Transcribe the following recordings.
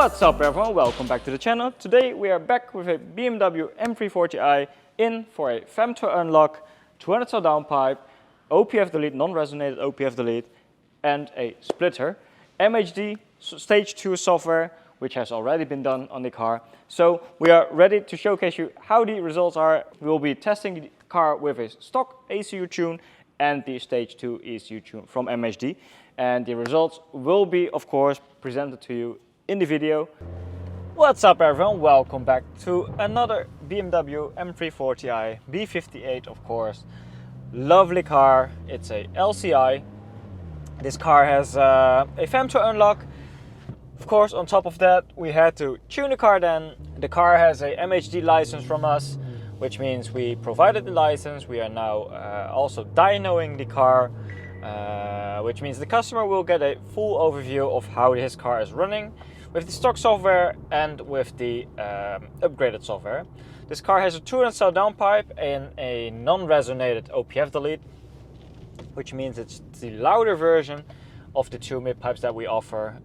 What's up everyone, welcome back to the channel. Today we are back with a BMW M340i in for a femto unlock, 200 cell downpipe, OPF delete, non-resonated OPF delete, and a splitter. MHD Stage 2 software, which has already been done on the car. So we are ready to showcase you how the results are. We will be testing the car with a stock ECU tune and the Stage 2 ECU tune from MHD. And the results will be, of course, presented to you in the video. What's up everyone, welcome back to another BMW M340i, B58 of course. Lovely car, it's a LCI. This car has a femto unlock. Of course, on top of that, we had to tune the car then. The car has a MHD license from us, which means we provided the license. We are now also dynoing the car, which means the customer will get a full overview of how his car is running with the stock software and with the upgraded software. This car has a 200 cell downpipe and a non-resonated OPF delete, which means it's the louder version of the two mid pipes that we offer.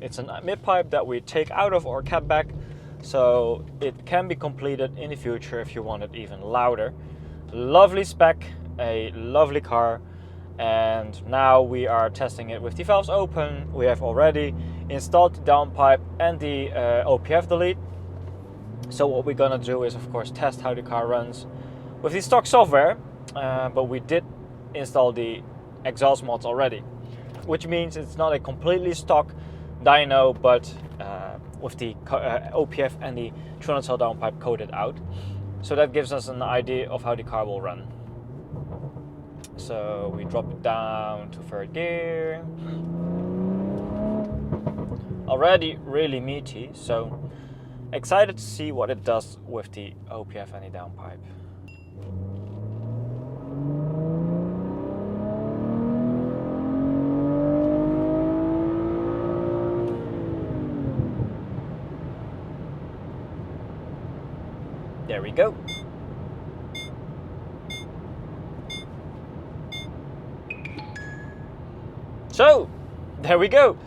It's a mid pipe that we take out of our cab back, so it can be completed in the future if you want it even louder. Lovely spec, a lovely car, and now we are testing it with the valves open. We have already installed the downpipe and the OPF delete. So what we're gonna do is of course test how the car runs with the stock software, but we did install the exhaust mods already, which means it's not a completely stock dyno, but with the OPF and the 200 cell downpipe coated out. So that gives us an idea of how the car will run. So we drop it down to third gear. Already really meaty, so excited to see what it does with the OPF and the downpipe. There we go. So, there we go.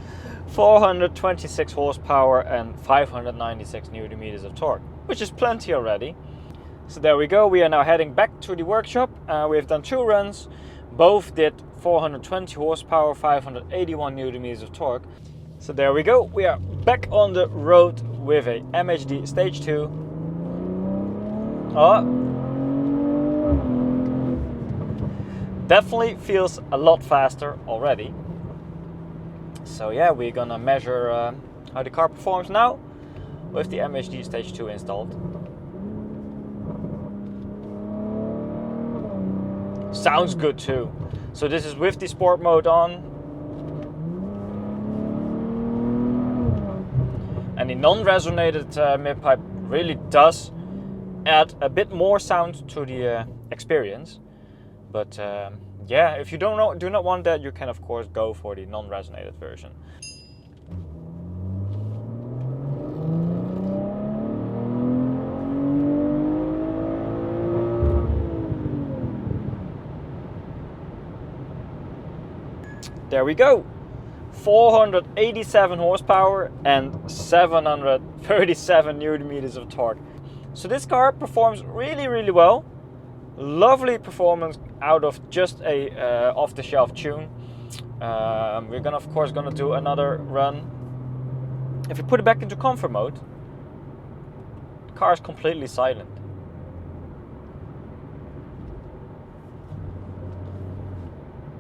426 horsepower and 596 Newton meters of torque, which is plenty already. So there we go. We are now heading back to the workshop. We have done 2 runs. Both did 420 horsepower, 581 Newton meters of torque. So there we go. We are back on the road with a MHD Stage 2. Oh, definitely feels a lot faster already. So yeah, we're gonna measure how the car performs now with the MHD Stage 2 installed. Sounds good too. So this is with the sport mode on. And the non-resonated mid-pipe really does add a bit more sound to the experience. But yeah, if you do not want that, you can of course go for the non-resonated version. There we go. 487 horsepower and 737 Newton meters of torque. So this car performs really, really well. Lovely performance out of just a off-the-shelf tune. We're gonna of course do another run. If you put it back into comfort mode, the car is completely silent.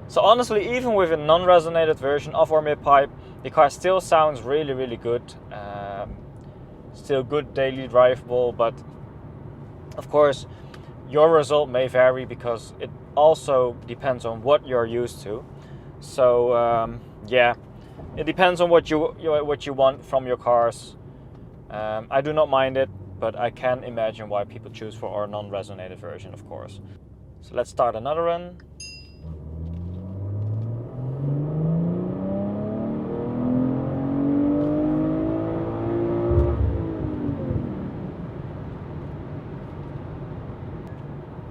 So honestly, even with a non-resonated version of our mid-pipe, the car still sounds really, really good. Still good daily drivable, but of course your result may vary because it also depends on what you're used to. So yeah, it depends on what you want from your cars. I do not mind it, but I can imagine why people choose for our non-resonated version, of course. So let's start another run.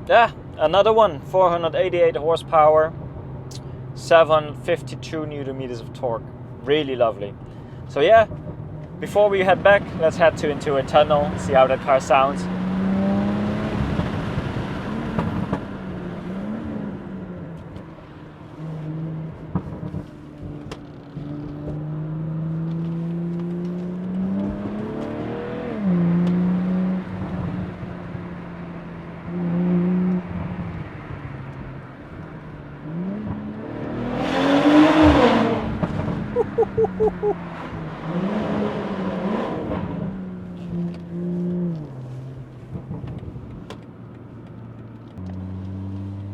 Yeah, another one, 488 horsepower, 752 Newton meters of torque. Really lovely. So yeah, before we head back, let's head into a tunnel, see how that car sounds.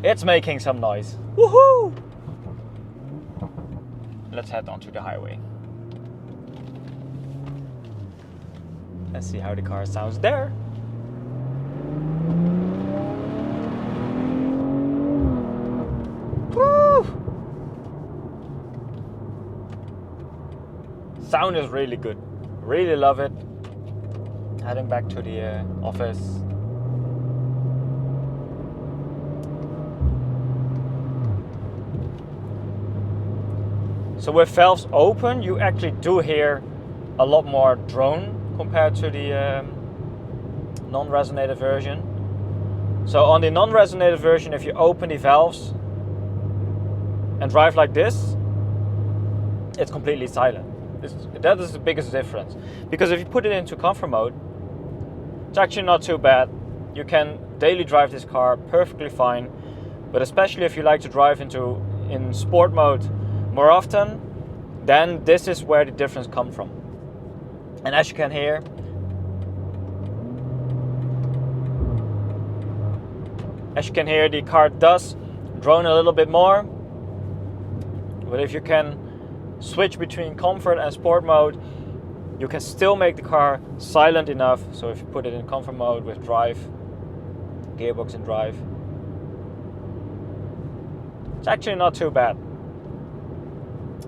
It's making some noise. Woohoo! Let's head onto the highway. Let's see how the car sounds there. Woo! Sound is really good. Really love it. Heading back to the office. So with valves open, you actually do hear a lot more drone compared to the non-resonator version. So on the non-resonator version, if you open the valves and drive like this, it's completely silent. That is the biggest difference. Because if you put it into comfort mode, it's actually not too bad. You can daily drive this car perfectly fine, but especially if you like to drive in sport mode more often, then this is where the difference comes from. And as you can hear, the car does drone a little bit more. But if you can switch between comfort and sport mode, you can still make the car silent enough. So if you put it in comfort mode with drive, gearbox and drive, it's actually not too bad.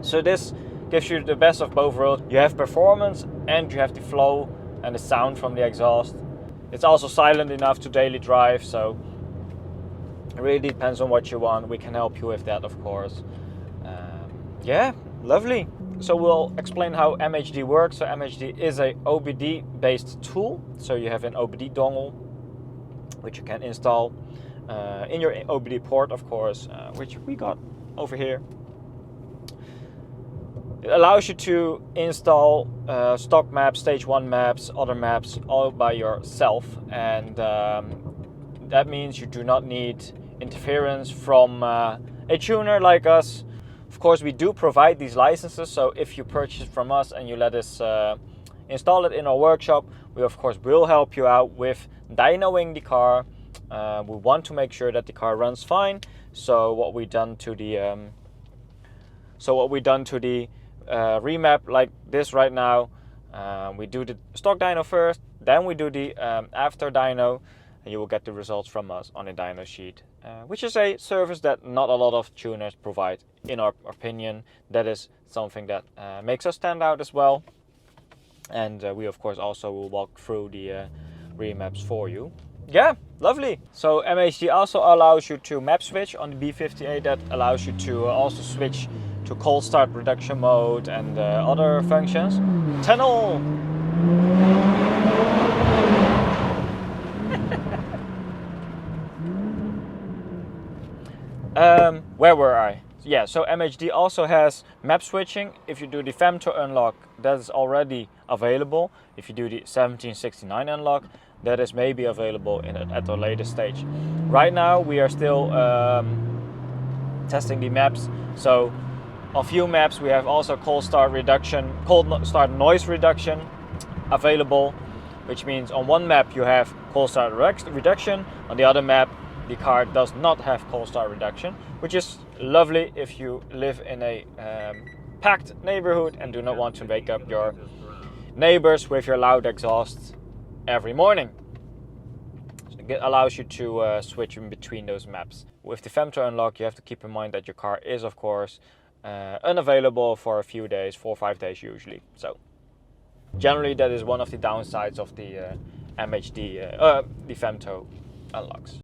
So this gives you the best of both worlds. You have performance and you have the flow and the sound from the exhaust. It's also silent enough to daily drive, so it really depends on what you want. We can help you with that, of course. Yeah, lovely. So we'll explain how MHD works. So MHD is a OBD based tool. So you have an OBD dongle, which you can install in your OBD port, of course, which we got over here. It allows you to install stock maps, stage 1 maps, other maps all by yourself, and that means you do not need interference from a tuner like us. Of course, we do provide these licenses, so if you purchase from us and you let us install it in our workshop, we of course will help you out with dynoing the car. We want to make sure that the car runs fine. So what we've done to the remap like this right now, we do the stock dyno first, then we do the after dyno, and you will get the results from us on a dyno sheet, which is a service that not a lot of tuners provide, in our opinion. That is something that makes us stand out as well, and we of course also will walk through the remaps for you. Yeah, lovely. So MHD also allows you to map switch on the B58. That allows you to also switch to cold start reduction mode and other functions. Tunnel! Where were I? Yeah, so MHD also has map switching. If you do the Femto unlock, that is already available. If you do the 1769 unlock, that is maybe available at a later stage. Right now we are still testing the maps. So on few maps we have also cold start noise reduction available, which means on one map you have cold start reduction, on the other map the car does not have cold start reduction, which is lovely if you live in a packed neighborhood and do not want to wake up your neighbors with your loud exhaust every morning. So it allows you to switch in between those maps. With the Femto unlock, you have to keep in mind that your car is of course unavailable for a few days, 4 or 5 days usually. So generally that is one of the downsides of the MHD, the Femto unlocks.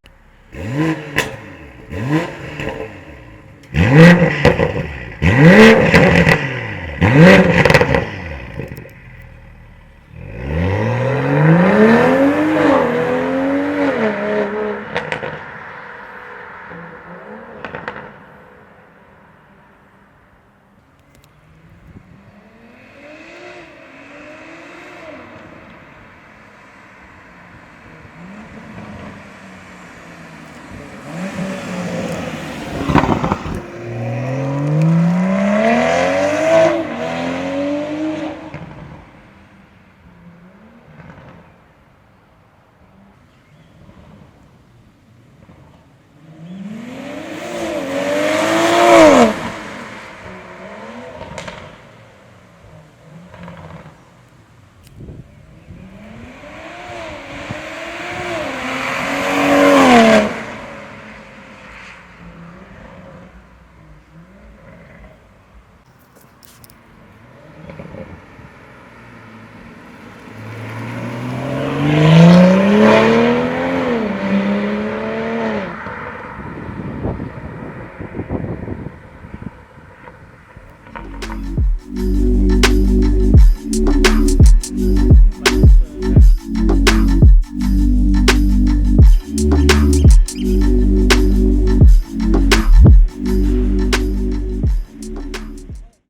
you.